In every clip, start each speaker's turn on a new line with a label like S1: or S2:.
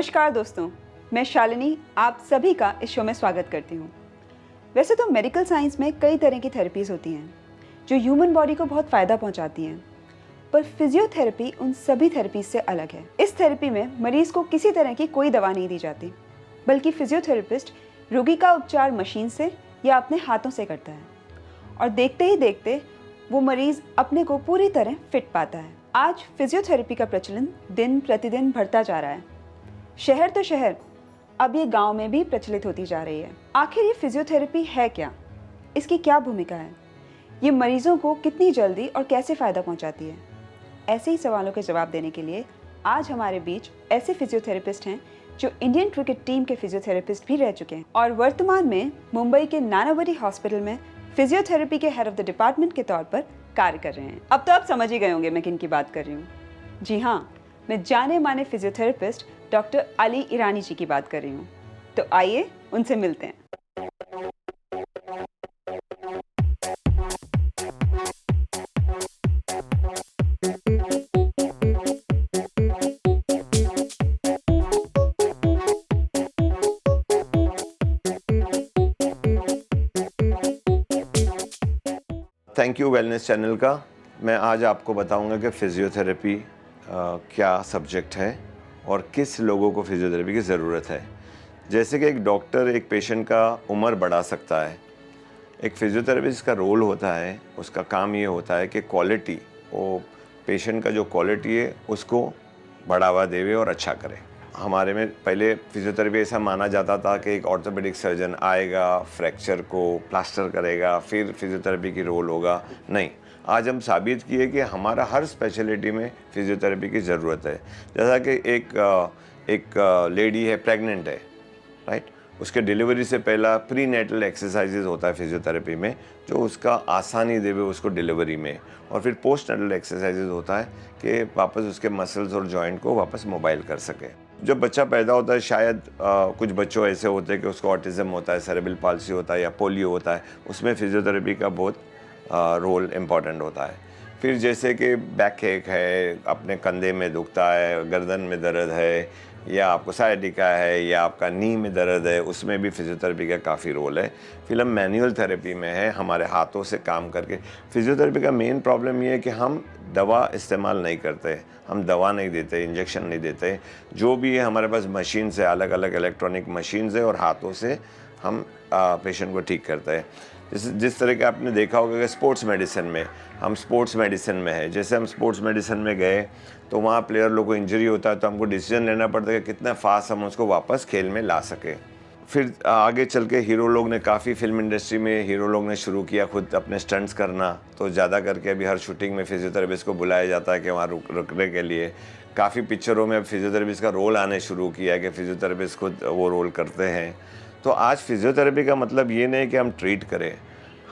S1: नमस्कार दोस्तों, मैं शालिनी आप सभी का इस शो में स्वागत करती हूँ। वैसे तो मेडिकल साइंस में कई तरह की थेरेपीज होती हैं जो ह्यूमन बॉडी को बहुत फ़ायदा पहुँचाती हैं, पर फिजियोथेरेपी उन सभी थेरेपीज से अलग है। इस थेरेपी में मरीज को किसी तरह की कोई दवा नहीं दी जाती, बल्कि फिजियोथेरेपिस्ट रोगी का उपचार मशीन से या अपने हाथों से करता है और देखते ही देखते वो मरीज अपने को पूरी तरह फिट पाता है। आज फिजियोथेरेपी का प्रचलन दिन प्रतिदिन बढ़ता जा रहा है। शहर तो शहर, अब ये गांव में भी प्रचलित होती जा रही है। आखिर ये फिजियोथेरेपी है क्या? इसकी क्या भूमिका है? ये मरीजों को कितनी जल्दी और कैसे फ़ायदा पहुंचाती है? ऐसे ही सवालों के जवाब देने के लिए आज हमारे बीच ऐसे फिजियोथेरेपिस्ट हैं जो इंडियन क्रिकेट टीम के फिजियोथेरेपिस्ट भी रह चुके हैं और वर्तमान में मुंबई के नानावती हॉस्पिटल में फिजियोथेरेपी के हेड ऑफ द डिपार्टमेंट के तौर पर कार्य कर रहे हैं। अब तो आप समझ ही गए होंगे मैं किन की बात कर रही हूँ। जी हाँ, मैं जाने माने फिजियोथेरेपिस्ट डॉक्टर अली ईरानी जी की बात कर रही हूँ। तो आइए उनसे मिलते हैं।
S2: थैंक यू वेलनेस चैनल का। मैं आज आपको बताऊंगा कि फ़िज़ियोथेरेपी क्या सब्जेक्ट है और किस लोगों को फ़िज़ियोथेरेपी की ज़रूरत है। जैसे कि एक डॉक्टर एक पेशेंट का उम्र बढ़ा सकता है, एक फ़िज़ियोथेरेपिस्ट का रोल होता है, उसका काम ये होता है कि क्वालिटी, वो पेशेंट का जो क्वालिटी है उसको बढ़ावा देवे और अच्छा करे। हमारे में पहले फिजियोथेरेपी ऐसा माना जाता था कि एक ऑर्थोपेडिक सर्जन आएगा, फ्रैक्चर को प्लास्टर करेगा, फिर फिजियोथेरेपी की रोल होगा। नहीं, आज हम साबित किए कि हमारा हर स्पेशलिटी में फिजियोथेरेपी की ज़रूरत है। जैसा कि एक लेडी है, प्रेग्नेंट है, राइट, उसके डिलीवरी से पहला प्री नेटल एक्सरसाइजेज होता है फिजियोथेरेपी में, जो उसका आसानी देवे उसको डिलीवरी में। और फिर पोस्ट नेटल एक्सरसाइजेज होता है कि वापस उसके मसल्स और जॉइंट को वापस मोबाइल कर सके। जब बच्चा पैदा होता है, शायद कुछ बच्चों ऐसे होते हैं कि उसको ऑटिज़म होता है, सेरेब्रल पाल्सी होता है या पोलियो होता है, उसमें फिजियोथेरेपी का बहुत रोल इम्पॉर्टेंट होता है। फिर जैसे कि बैक एक है, अपने कंधे में दुखता है, गर्दन में दर्द है, या आपको साइटिका है, या आपका नी में दर्द है, उसमें भी फिजियोथेरेपी का काफ़ी रोल है। फिर हम मैनुअल थेरेपी में है, हमारे हाथों से काम करके। फिजियोथेरेपी का मेन प्रॉब्लम ये है कि हम दवा इस्तेमाल नहीं करते, हम दवा नहीं देते, इंजेक्शन नहीं देते। जो भी है हमारे पास मशीन से, अलग अलग इलेक्ट्रॉनिक मशीन से और हाथों से हम पेशेंट को ठीक करते हैं। जिस तरह के आपने देखा होगा कि स्पोर्ट्स मेडिसिन में, हम स्पोर्ट्स मेडिसिन में है, जैसे हम स्पोर्ट्स मेडिसिन में गए तो वहाँ प्लेयर लोगों को इंजरी होता है, तो हमको डिसीजन लेना पड़ता है कि कितना फास्ट हम उसको वापस खेल में ला सके। फिर आगे चल के हीरो लोग ने, काफ़ी फिल्म इंडस्ट्री में हीरो लोग ने शुरू किया खुद अपने स्टंट्स करना, तो ज़्यादा करके अभी हर शूटिंग में फिजियोथेरेपिस्ट को बुलाया जाता है कि वहाँ रुकने के लिए। काफ़ी पिक्चरों में अब फिजियोथेरेपिस्ट का रोल आने शुरू किया है कि फिजियोथेरेपिस्ट खुद वो रोल करते हैं। तो आज फिजियोथेरेपी का मतलब ये नहीं कि हम ट्रीट करें,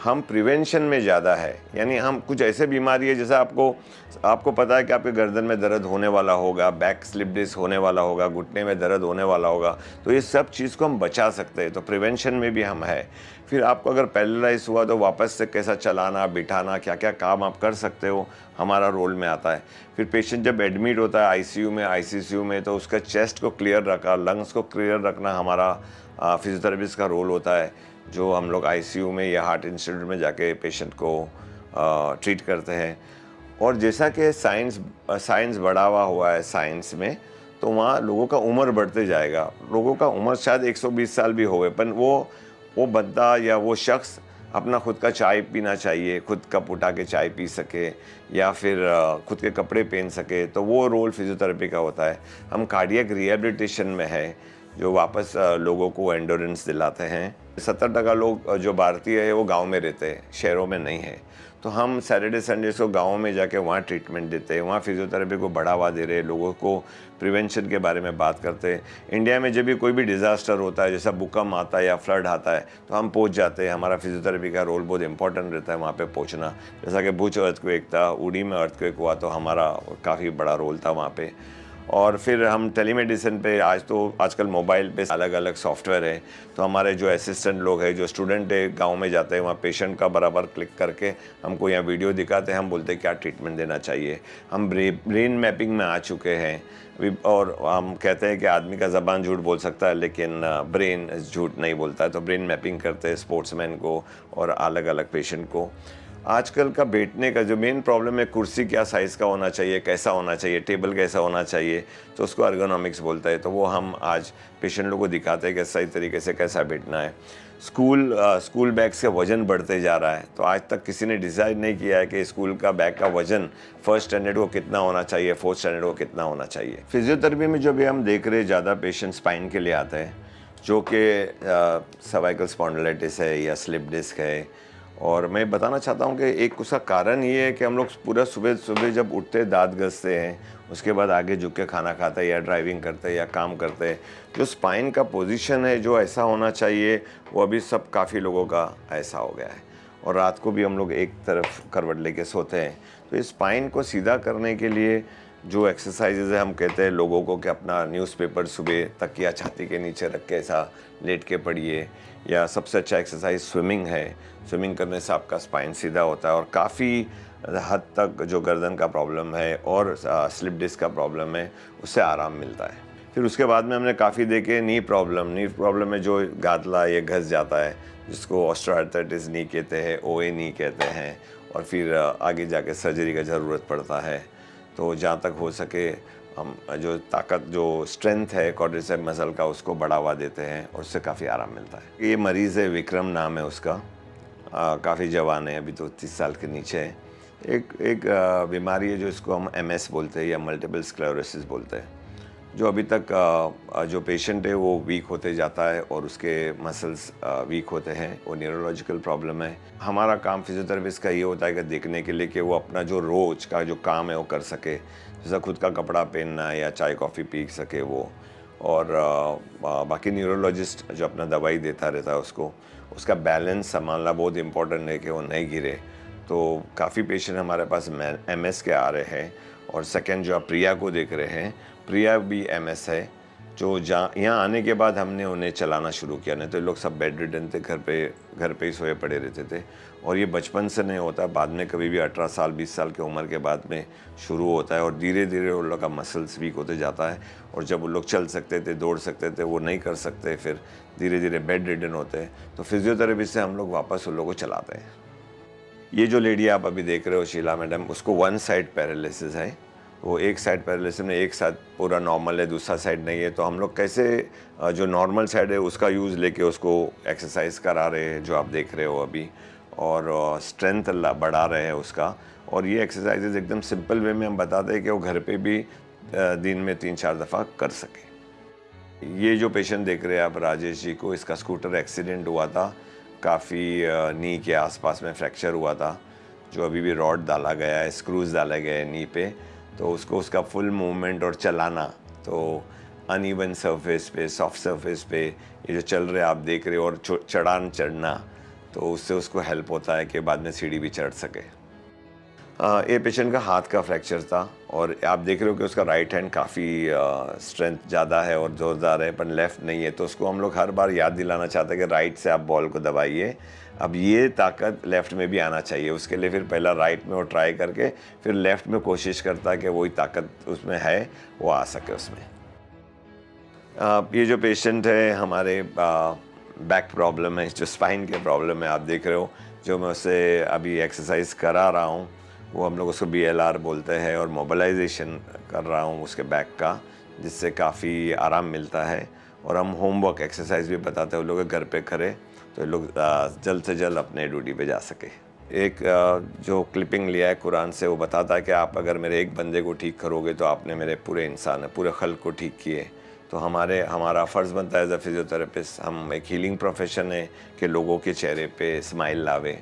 S2: हम प्रिवेंशन में ज़्यादा है। यानी हम कुछ ऐसे बीमारी है, जैसे आपको पता है कि आपके गर्दन में दर्द होने वाला होगा, बैक स्लिप डिस्क होने वाला होगा, घुटने में दर्द होने वाला होगा, तो ये सब चीज़ को हम बचा सकते हैं। तो प्रिवेंशन में भी हम है। फिर आपको अगर पैरालाइज हुआ तो वापस से कैसा चलाना, बिठाना, क्या क्या काम आप कर सकते हो, हमारा रोल में आता है। फिर पेशेंट जब एडमिट होता है आईसीयू में, आईसीयू में, तो उसका चेस्ट को क्लियर रखा, लंग्स को क्लियर रखना हमारा फिजियोथेरेपिस्ट का रोल होता है, जो हम लोग आईसीयू में या हार्ट इंस्टीट्यूट में जाके पेशेंट को ट्रीट करते हैं। और जैसा कि साइंस बढ़ावा हुआ है साइंस में, तो वहाँ लोगों का उम्र बढ़ते जाएगा। लोगों का उम्र शायद 120 साल भी हो गए, पर वो बंदा या वो शख्स अपना खुद का चाय पीना चाहिए, खुद कप उठा के चाय पी सके, या फिर खुद के कपड़े पहन सके, तो वो रोल फिजियोथेरेपी का होता है। हम कार्डियक रिहेबिलिटेशन में है, जो वापस लोगों को एंडोरेंस दिलाते हैं। 70% लोग जो भारतीय है वो गांव में रहते हैं, शहरों में नहीं है। तो हम सैटरडे संडे को गाँव में जाके वहाँ ट्रीटमेंट देते हैं, वहाँ फिजियोथेरेपी को बढ़ावा दे रहे हैं, लोगों को प्रिवेंशन के बारे में बात करते हैं। इंडिया में जब भी कोई भी डिज़ास्टर होता है, जैसा भूकंप आता है या फ्लड आता है, तो हम पहुँच जाते हैं। हमारा फिजियोथेरेपी का रोल बहुत इंपॉर्टेंट रहता है वहाँ पे पहुँचना। जैसा कि भुज अर्थक्वेक था, उड़ी में अर्थक्वेक हुआ, तो हमारा काफ़ी बड़ा रोल था वहाँ पे। और फिर हम टेलीमेडिसिन पे आजकल मोबाइल पे अलग अलग सॉफ्टवेयर है, तो हमारे जो असिस्टेंट लोग हैं, जो स्टूडेंट है गांव में जाते हैं, वहाँ पेशेंट का बराबर क्लिक करके हमको यहाँ वीडियो दिखाते हैं, हम बोलते हैं क्या ट्रीटमेंट देना चाहिए। हम ब्रेन मैपिंग में आ चुके हैं और हम कहते हैं कि आदमी का ज़बान झूठ बोल सकता है लेकिन ब्रेन झूठ नहीं बोलता है, तो ब्रेन मैपिंग करते हैं स्पोर्ट्समैन को और अलग अलग पेशेंट को। आजकल का बैठने का जो मेन प्रॉब्लम है, कुर्सी क्या साइज़ का होना चाहिए, कैसा होना चाहिए, टेबल कैसा होना चाहिए, तो उसको अर्गोनॉमिक्स बोलता है। तो वो हम आज पेशेंट लोगों को दिखाते हैं कि सही तरीके से कैसा बैठना है। स्कूल बैग्स का वज़न बढ़ते जा रहा है, तो आज तक किसी ने डिसाइड नहीं किया है कि स्कूल का बैग का वज़न फर्स्ट स्टैंडर्ड को कितना होना चाहिए, फोर्थ स्टैंडर्ड को कितना होना चाहिए। फिजियोथेरेपी में जो भी हम देख रहे हैं, ज़्यादा पेशेंट स्पाइन के लिए आते हैं, जो कि सर्वाइकल स्पॉन्डिलाइटिस है या स्लिप डिस्क है। और मैं बताना चाहता हूँ कि एक उसका कारण ये है कि हम लोग पूरा सुबह जब उठते दांत घसते हैं, उसके बाद आगे झुक के खाना खाते हैं या ड्राइविंग करते हैं या काम करते हैं, जो स्पाइन का पोजीशन है जो ऐसा होना चाहिए, वो अभी सब काफ़ी लोगों का ऐसा हो गया है। और रात को भी हम लोग एक तरफ करवट लेके सोते हैं। तो इस स्पाइन को सीधा करने के लिए जो एक्सरसाइजेज है, हम कहते हैं लोगों को कि अपना न्यूज़पेपर सुबह तकिया छाती के नीचे रख के ऐसा लेट के पढ़िए, या सबसे अच्छा एक्सरसाइज स्विमिंग है। स्विमिंग करने से आपका स्पाइन सीधा होता है और काफ़ी हद तक जो गर्दन का प्रॉब्लम है और स्लिप डिस्क का प्रॉब्लम है, उससे आराम मिलता है। फिर उसके बाद में हमने काफ़ी देखे नी प्रॉब्लम में जो गादला ये घस जाता है, जिसको ऑस्टियोआर्थराइटिस नी कहते हैं, ओए नी कहते हैं, और फिर आगे जाके सर्जरी का ज़रूरत पड़ता है। तो जहाँ तक हो सके हम जो ताकत, जो स्ट्रेंथ है क्वाड्रिसेप मसल का, उसको बढ़ावा देते हैं और उससे काफ़ी आराम मिलता है। ये मरीज़ है, विक्रम नाम है उसका, काफ़ी जवान है, अभी तो 30 साल के नीचे है। एक बीमारी है जो इसको हम MS बोलते हैं या मल्टीपल स्क्लेरोसिस बोलते हैं, जो अभी तक जो पेशेंट है वो वीक होते जाता है और उसके मसल्स वीक होते हैं, वो न्यूरोलॉजिकल प्रॉब्लम है। हमारा काम फिजियोथेरेपिस्ट का ये होता है कि देखने के लिए कि वो अपना जो रोज़ का जो काम है वो कर सके, जैसा खुद का कपड़ा पहनना या चाय कॉफ़ी पी सके वो, और बाकी न्यूरोलॉजिस्ट जो अपना दवाई देता रहता है उसको, उसका बैलेंस संभालना बहुत इम्पोर्टेंट है कि वो नहीं गिरे। तो काफ़ी पेशेंट हमारे पास MS के आ रहे हैं। और सेकंड जो आप प्रिया को देख रहे हैं, प्रिया भी MS है, जो यहाँ आने के बाद हमने उन्हें चलाना शुरू किया। नहीं तो ये लोग सब बेड रिडन थे, घर पे ही सोए पड़े रहते थे। और ये बचपन से नहीं होता, बाद में कभी भी 18 साल 20 साल की उम्र के बाद में शुरू होता है, और धीरे धीरे उन लोग का मसल्स वीक होते जाता है। और जब वो लोग चल सकते थे, दौड़ सकते थे, वो नहीं कर सकते, फिर धीरे धीरे बेड रिडन होते हैं। तो फिजियोथेरेपी से हम लोग वापस उन लोगों को चलाते हैं। ये जो लेडी आप अभी देख रहे हो, शीला मैडम, उसको 1 साइड पैरालिसिस है। वो एक साइड पैरालिसिस में एक साइड पूरा नॉर्मल है, दूसरा साइड नहीं है। तो हम लोग कैसे जो नॉर्मल साइड है उसका यूज़ लेके उसको एक्सरसाइज करा रहे हैं, जो आप देख रहे हो अभी, और स्ट्रेंथ बढ़ा रहे हैं उसका। और ये एक्सरसाइजेज एकदम सिंपल वे में हम बताते हैं कि वो घर पे भी दिन में 3-4 दफ़ा कर सके। ये जो पेशेंट देख रहे हैं आप, राजेश जी को, इसका स्कूटर एक्सीडेंट हुआ था, काफ़ी नी के आसपास में फ्रैक्चर हुआ था, जो अभी भी रॉड डाला गया है, स्क्रूज डाले गए हैं नी पे। तो उसको उसका फुल मूवमेंट और चलाना, तो अनइवन सरफेस पे, सॉफ्ट सरफेस पे ये जो चल रहे आप देख रहे हो, और चढ़ान चढ़ना, तो उससे उसको हेल्प होता है कि बाद में सीढ़ी भी चढ़ सके। ये पेशेंट का हाथ का फ्रैक्चर था, और आप देख रहे हो कि उसका राइट हैंड काफ़ी स्ट्रेंथ ज़्यादा है और ज़ोरदार है, पर लेफ़्ट नहीं है। तो उसको हम लोग हर बार याद दिलाना चाहते हैं कि राइट से आप बॉल को दबाइए। अब ये ताकत लेफ़्ट में भी आना चाहिए, उसके लिए फिर पहला राइट में वो ट्राई करके फिर लेफ़्ट में कोशिश करता है कि वही ताकत उसमें है वो आ सके उसमें। ये जो पेशेंट है हमारे, बैक प्रॉब्लम है, जो स्पाइन के प्रॉब्लम है, आप देख रहे हो, जो मैं उससे अभी एक्सरसाइज करा रहा हूँ, वो हम लोग उसको BLR बोलते हैं, और मोबिलाइजेशन कर रहा हूँ उसके बैक का, जिससे काफ़ी आराम मिलता है। और हम होमवर्क एक्सरसाइज भी बताते हैं, वो लोग घर पे करें तो लोग जल्द से जल्द अपने ड्यूटी पे जा सके। एक जो क्लिपिंग लिया है कुरान से, वो बताता है कि आप अगर मेरे एक बंदे को ठीक करोगे तो आपने मेरे पूरे इंसान, पूरे खल्क को ठीक किए। तो हमारा फ़र्ज़ बनता है एज अ फिजियोथेरेपिस्ट, हम एक हीलिंग प्रोफेशन है कि लोगों के चेहरे पे स्माइल लावे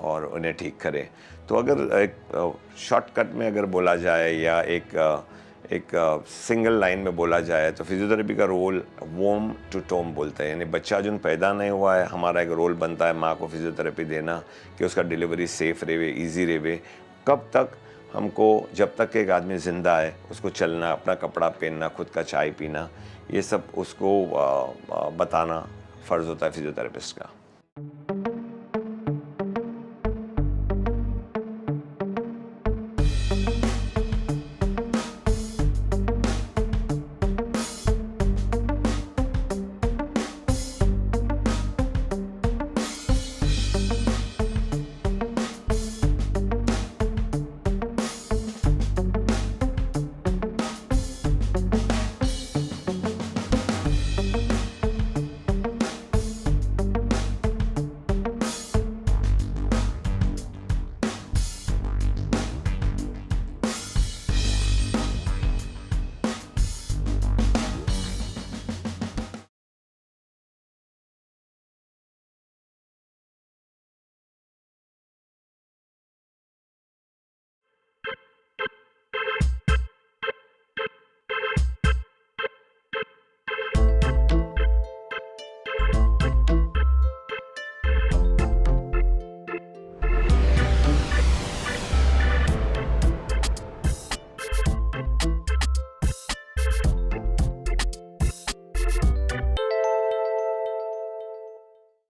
S2: और उन्हें ठीक करें। तो अगर एक शॉर्टकट में अगर बोला जाए, या एक सिंगल लाइन में बोला जाए, तो फिजियोथेरेपी का रोल वॉर्म टू टोम बोलते हैं। यानी बच्चा जो पैदा नहीं हुआ है, हमारा एक रोल बनता है माँ को फिजियोथेरेपी देना कि उसका डिलीवरी सेफ़ रहे, ईजी रहे। कब तक? हमको जब तक एक आदमी ज़िंदा है उसको चलना, अपना कपड़ा पहनना, खुद का चाय पीना, ये सब उसको बताना फ़र्ज़ होता है फिजियोथेरेपिस्ट का।